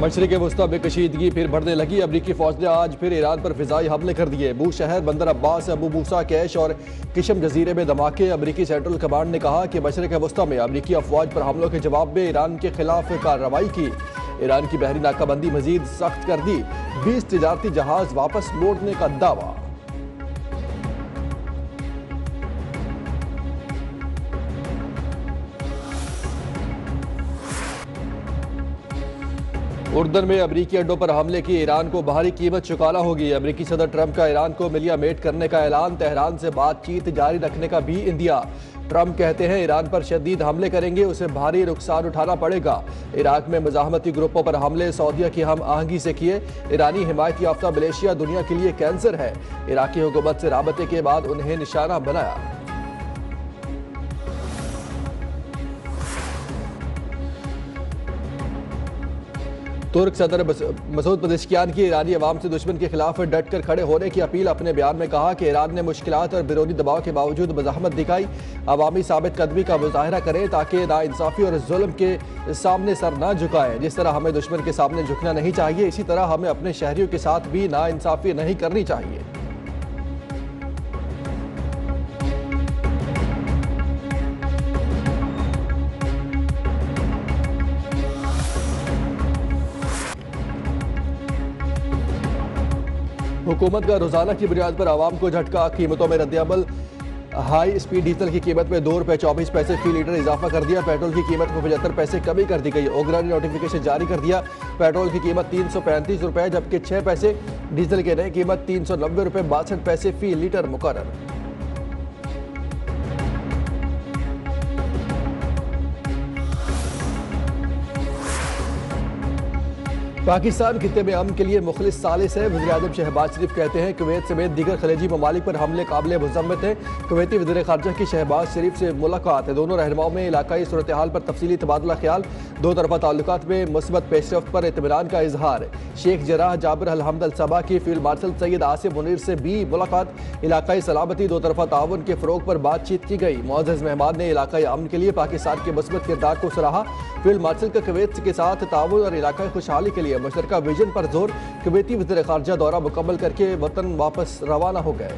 मशरिक़ वस्ता में कशीदगी फिर बढ़ने लगी। अमरीकी फौज ने आज फिर ईरान पर फिजाई हमले कर दिए। बूश शहर, बंदर अब्बास, अबू मूसा, कैश और किशम जजीरे में धमाके। अमरीकी सेंट्रल कमांड ने कहा कि मशरिक़ वस्ता में अमरीकी अफवाज पर हमलों के जवाब में ईरान के खिलाफ कार्रवाई की। ईरान की बहरी नाकाबंदी मजीद सख्त कर दी। 20 तिजारती जहाज वापस लौटने का दावा। उर्दन में अमरीकी अड्डों पर हमले की ईरान को भारी कीमत चुकाना होगी। अमरीकी सदर ट्रंप का ईरान को मिलिया मेट करने का ऐलान। तेहरान से बातचीत जारी रखने का भी इंदिया। ट्रंप कहते हैं ईरान पर शदीद हमले करेंगे, उसे भारी नुकसान उठाना पड़ेगा। इराक में मज़ाहमती ग्रुपों पर हमले सऊदीया की हम आहंगी से किए। ईरानी हिमायत याफ्ता मलेशिया दुनिया के लिए कैंसर है। इराकी हुकूमत से राबते के बाद उन्हें निशाना बनाया। तुर्क सदर मसूद पज़ेश्कियान की ईरानी अवाम से दुश्मन के खिलाफ डट कर खड़े होने की अपील। अपने बयान में कहा कि ईरान ने मुश्किलात और बैरूनी दबाव के बावजूद मज़ाहमत दिखाई। अवामी साबित कदमी का मुजाहरा करें ताकि नाइंसाफ़ी और जुल्म के सामने सर ना झुकाएं। जिस तरह हमें दुश्मन के सामने झुकना नहीं चाहिए, इसी तरह हमें अपने शहरियों के साथ भी नाइंसाफ़ी नहीं करनी चाहिए। हुकूमत का रोजाना की बुनियाद पर आवाम को झटका। कीमतों में रद्दअमल। हाई स्पीड डीजल की कीमत में ₹2.24 फी लीटर इजाफा कर दिया। पेट्रोल की कीमत में 75 पैसे कमी कर दी गई। ओगरा ने नोटिफिकेशन जारी कर दिया। पेट्रोल की कीमत ₹335 जबकि 6 पैसे, डीजल की नई कीमत ₹390.62 फी लीटर मुकर्रर। पाकिस्तान खित्ते में अमन के लिए मुखलिस सालिस है। वज़ीर-ए-आज़म शहबाज शरीफ कहते हैं कुवैत समेत दीगर खलीजी ममालिक पर हमले काबिल मज़म्मत है। कुवैती वज़ीर ख़ारजा की शहबाज शरीफ से मुलाकात। दोनों रहनुमाओं में इलाकाई सूरत हाल पर तफसीली तबादला ख्याल। दो तरफ़ा ताल्लुकात में मुस्बत पेशरफ्त पर इत्मीनान का इजहार। शेख जराह जाबिर अल हमद अल सबा की फील्ड मार्शल सैयद आसिफ मुनीर से भी मुलाकात। इलाकाई सलामती दो तरफ़ा ताउन के फ़रोग पर बातचीत की गई। मुअज़्ज़ज़ मेहमान ने इलाकाई अमन के लिए पाकिस्तान के मुस्बत किरदार को सराहा। फील्ड मार्शल का कुवैत के साथ ताउन और इलाकाई खुशहाली के लिए मुश्तरका विजन पर जोर। कुवैती वज़ीर ख़ारजा दौरा मुकम्मल करके वतन वापस रवाना हो गए।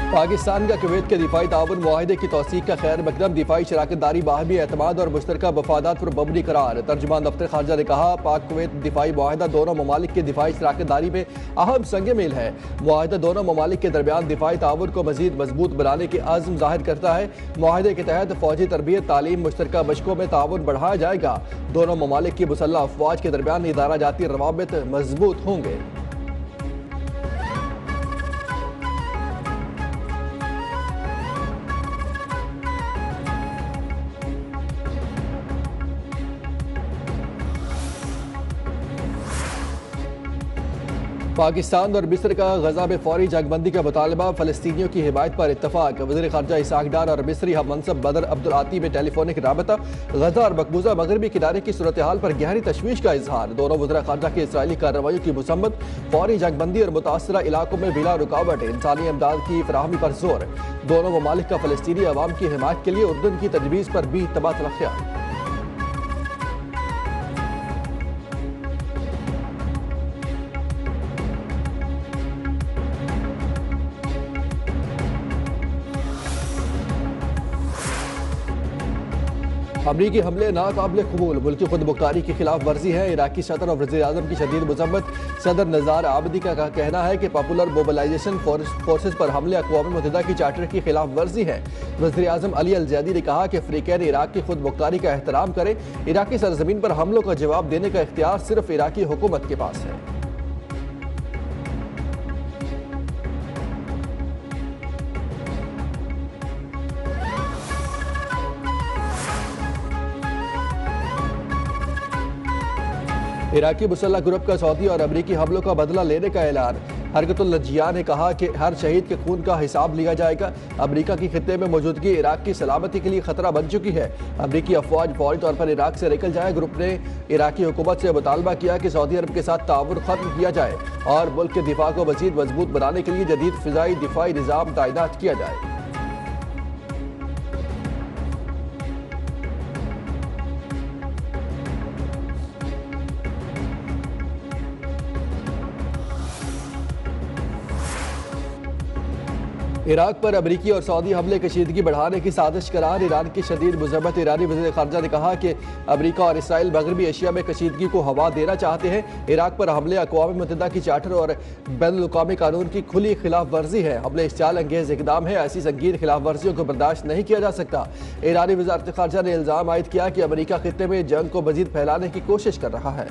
पाकिस्तान का कुवैत के दिफाई ताउन मुआहिदे की तौसीक का खैर मकदम। दिफाई शराकतदारी, बाहमी एतमाद और मुश्तरका मफादात पर मबनी करार। तर्जुमान दफ्तर खारजा ने कहा पाक कुवैत दिफाई मुआहिदा दोनों ममालिक के दिफाई शराकतदारी में अहम संग मील है। मुआहिदा दोनों ममालिक के दरमियान दिफाई ताउन को मजीद मजबूत बनाने की आज़म जाहिर करता है। मुआहिदे के तहत फौजी तरबियत, तालीम, मुश्तरका मशकों में ताउन बढ़ाया जाएगा। दोनों ममालिक की मुसल्लह अफवाज के दरमियान इदारा जाती रवाबित मजबूत होंगे। पाकिस्तान और मिस्र का गजा में फौरी जंगबंदी का मुतालबा। फलस्तीनियों की हिमायत पर इत्तफाक। वज़ीर ख़ारजा इसाक डार और मिस्री हम मनसब बदर अब्दुल आती में टेलीफोनिक राबता। गजा और मकबूजा मगरबी किनारे की सूरत हाल पर गहरी तशवीश का इजहार। दोनों वज़ीर ख़ारजा की इसराइली कार्रवाइयों की मुसम्मत। फौरी जंगबंदी और मुतासरा इलाकों में बिला रुकावट इंसानी इमदाद की फराहमी पर जोर। दोनों ममालिक का फ़लस्तीनी अवाम की हिमायत के लिए उर्दन की तजवीज़ पर भी तबादला ख्याल। अमरीकी हमले नाकाबिल कबूल, मुल्की खुद मुख्तारी की खिलाफ वर्जी है। इराकी सदर और वज़ीर-ए-आज़म की शदीद मज़म्मत। सदर नज़ार आबदी का कहना है कि पॉपुलर मोबिलाइजेशन फोर्सेज पर हमले अक़वाम मुत्तहिदा की चार्टर की खिलाफ वर्जी है। वज़ीर-ए-आज़म अली अल ज़ैदी ने कहा कि अफ्रीकैन इराक की खुद मुख्तारी का एहतराम करें। इराकी सरजमीन पर हमलों का जवाब देने का इख्तियार सिर्फ इराकी हुकूमत के पास है। इराकी मुसल्लह ग्रुप का सऊदी और अमरीकी हमलों का बदला लेने का ऐलान। हरकतुल लजिया ने कहा कि हर शहीद के खून का हिसाब लिया जाएगा। अमेरिका की खित्ते में मौजूदगी इराक की सलामती के लिए खतरा बन चुकी है। अमेरिकी अफवाज फौरी तौर पर इराक से निकल जाए। ग्रुप ने इराकी हुकूमत से मुतालबा किया कि सऊदी अरब के साथ ताउन खत्म किया जाए और मुल्क के दिफा को मजीद मजबूत बनाने के लिए जदीद फिजाई दिफाई निज़ाम तैनात किया जाए। इराक पर अमरीकी और सऊदी हमले कशीदगी बढ़ाने की साजिश करार ईरान की शदीद मुज़म्मत। ईरानी वज़ीर ख़ारजा ने कहा कि अमरीका और इसराइल मगरबी एशिया में कशीदगी को हवा देना चाहते हैं। इराक पर हमले अक़वाम मुत्तहिदा की चार्टर और बैनुल-अक़वामी कानून की खुली खिलाफ वर्जी है। हमले इश्तियाल अंगेज़ इक़दाम है। ऐसी संगीन खिलाफ वर्जियों को बर्दाश्त नहीं किया जा सकता। ईरानी वज़ारत ख़ारजा ने इल्ज़ाम आयद किया कि अमरीका खित्ते में जंग को मज़ीद फैलाने की कोशिश कर रहा है।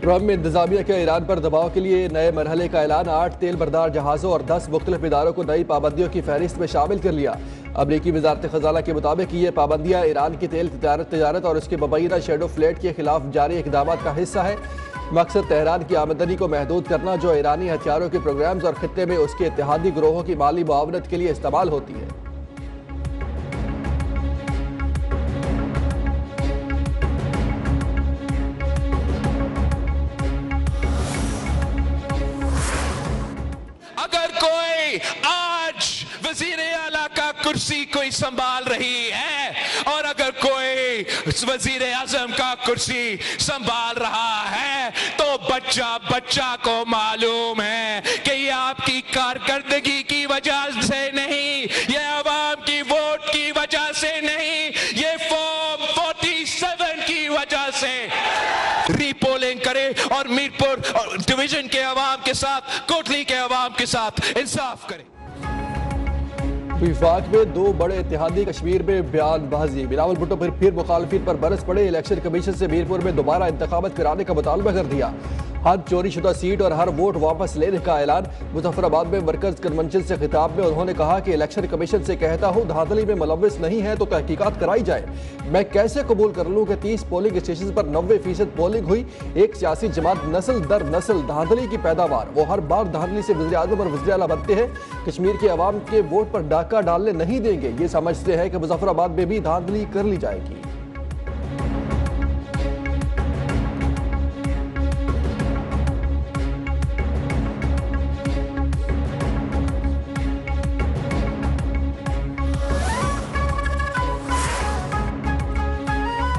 ट्रम्प इंतजामिया के ईरान पर दबाव के लिए नए मरहले का ऐलान। 8 तेल बरदार जहाज़ों और 10 मुख्तलिफ इदारों को नई पाबंदियों की फहरिस्त में शामिल कर लिया। अमरीकी वजारत खजाना के मुताबिक ये पाबंदियाँ ईरान की तेल तजारत और उसके मुबैना शेडो फ्लेट के खिलाफ जारी इकदाम का हिस्सा है। मकसद तेहरान की आमदनी को महदूद करना, जो ईरानी हथियारों के प्रोग्राम्स और खित्ते में उसके इत्तेहादी गिरोहों की माली मुआवनत के लिए इस्तेमाल होती है। आज वजीर आला का कुर्सी कोई संभाल रही है और अगर कोई वजीर आजम का कुर्सी संभाल रहा है तो बच्चा बच्चा को मालूम है कि ये आपकी कारकर्दगी की वजह से नहीं, ये अवाम की वोट की वजह से नहीं, ये फॉर्म 47 की वजह से। रीपोलिंग करे और मीरपुर डिवीजन के अवाम के साथ, कोटली के अवाम के साथ इंसाफ करे। विफाक में 2 बड़े इत्तेहादी कश्मीर में बयानबाजी। बिलावल भुट्टो फिर मुखालफिन पर बरस पड़े। इलेक्शन कमीशन से मीरपुर में दोबारा इंतखाबात कराने का मुतालबा कर दिया। हर चोरी शुदा सीट और हर वोट वापस लेने का ऐलान। मुजफ्फराबाद में वर्कर्स कन्वेंशन से खिताब में उन्होंने कहा कि इलेक्शन कमीशन से कहता हूँ धांधली में मुलव्विस नहीं है तो तहकीकात कराई जाए। मैं कैसे कबूल कर लूँ कि 30 पोलिंग स्टेशन पर 90% पोलिंग हुई। एक सियासी जमात नस्ल दर नस्ल धांधली की पैदावार, वो हर बार धांधली से वज़ीर आज़म और वज़ीर आला बनते हैं। कश्मीर के अवाम के वोट पर डाका डालने नहीं देंगे। ये समझते हैं कि मुजफ्फराबाद में भी धांधली कर ली जाएगी।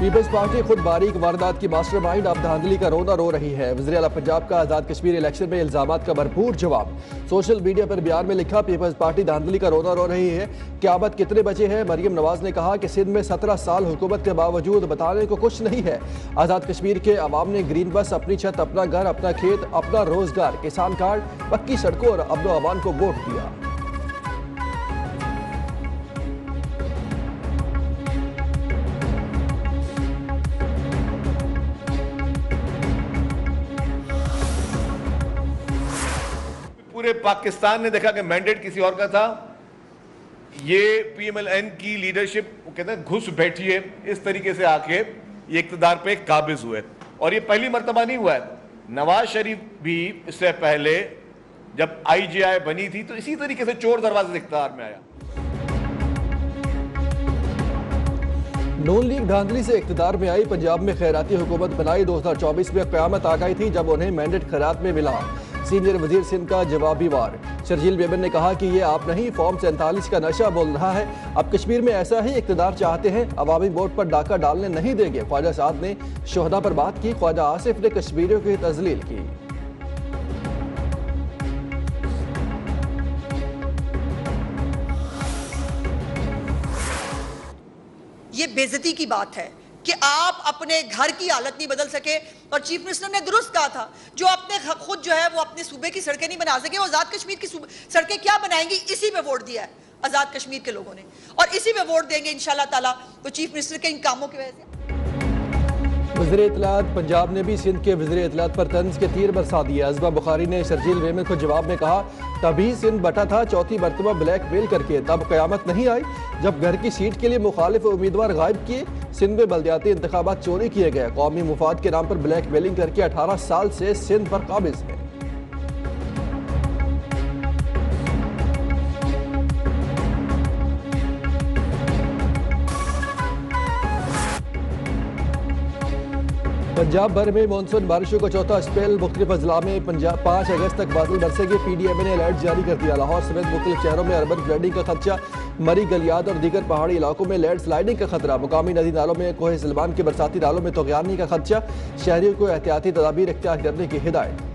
पीपल्स पार्टी खुद बारीक वारदात की मास्टरमाइंड अब धांधली का रोना रो रही है। वज़ीर आला पंजाब का आज़ाद कश्मीर इलेक्शन में इल्जामात का भरपूर जवाब। सोशल मीडिया पर बयान में लिखा, पीपल्स पार्टी धांधली का रोना रो रही है। क़यामत कितने बचे हैं? मरियम नवाज ने कहा कि सिंध में 17 साल हुकूमत के बावजूद बताने को कुछ नहीं है। आज़ाद कश्मीर के अवाम ने ग्रीन बस, अपनी छत, अपना घर, अपना खेत, अपना रोजगार, किसान कार्ड, पक्की सड़कों और अमनो अमान को वोट दिया। पूरे पाकिस्तान ने देखा कि मैंडेट किसी और का था। ये पीएमएलएन की लीडरशिप, वो कहते हैं घुस बैठिए, इस तरीके से आके ये इक़्तिदार पे काबिज हुए। और ये पहली मर्तबा नहीं हुआ है। नवाज शरीफ भी इससे पहले जब आईजीआई बनी थी तो इसी तरीके से चोर दरवाजे से इक़्तिदार में आया। नून लीग धांधली से इक़्तिदार में आई। पंजाब में खैराती हुकूमत बनाई। 2024 में क़यामत आ गई थी जब उन्हें मैंडेट खैरात में मिला। सीनियर वजीर सिंध का जवाबी वार। शर्जील बेगम ने कहा कि ये आप नहीं, फॉर्म 47 का नशा बोल रहा है। अब कश्मीर में ऐसा ही इक़्तिदार चाहते हैं। अवामी वोट पर डाका डालने नहीं देंगे। ख्वाजा साद ने शोहदा पर बात की। ख्वाजा आसिफ ने कश्मीरियों की तजलील की। ये बेइज्जती की बात है कि आप अपने घर की हालत नहीं बदल सके। और चीफ मिनिस्टर ने दुरुस्त कहा था, जो अपने खुद जो है वो अपने सूबे की सड़कें नहीं बना सके, वो आज़ाद कश्मीर की सड़कें क्या बनाएंगी? इसी पे वोट दिया है आज़ाद कश्मीर के लोगों ने और इसी पे वोट देंगे इंशाल्लाह ताला। तो चीफ मिनिस्टर के इन कामों की वजह से वज़ीर इत्तलात पंजाब ने भी सिंध के वज़ीर इत्तलात पर तंज के तीर बरसा दिए। अज़मा बुखारी ने शर्जील मेमन को जवाब में कहा, तभी सिंध बटा था चौथी मरतबा ब्लैकमेल करके, तब क़यामत नहीं आई जब घर की सीट के लिए मुखालिफ उम्मीदवार गायब किए। सिंध में बल्दियाती इंतखाबात चोरी किए गए। कौमी मुफाद के नाम पर ब्लैकमेलिंग करके 18 साल से सिंध पर काबिज है। पंजाब भर में मानसून बारिशों का चौथा स्पेल। मुख्तलिफ अजला में 5 अगस्त तक बादल बरसेंगे। PDMA ने अलर्ट जारी कर दिया। लाहौर समेत मुख्तलिफ शहरों में अर्बन फ्लडिंग का खदशा। मरी गलियात और दीगर पहाड़ी इलाकों में लैंड स्लाइडिंग का खतरा। मुकामी नदी नालों में कोहे सलमान के बरसाती नालों में तगयानी का खदशा। शहरियों को एहतियाती तदाबीर इख्तियार करने की हिदायत।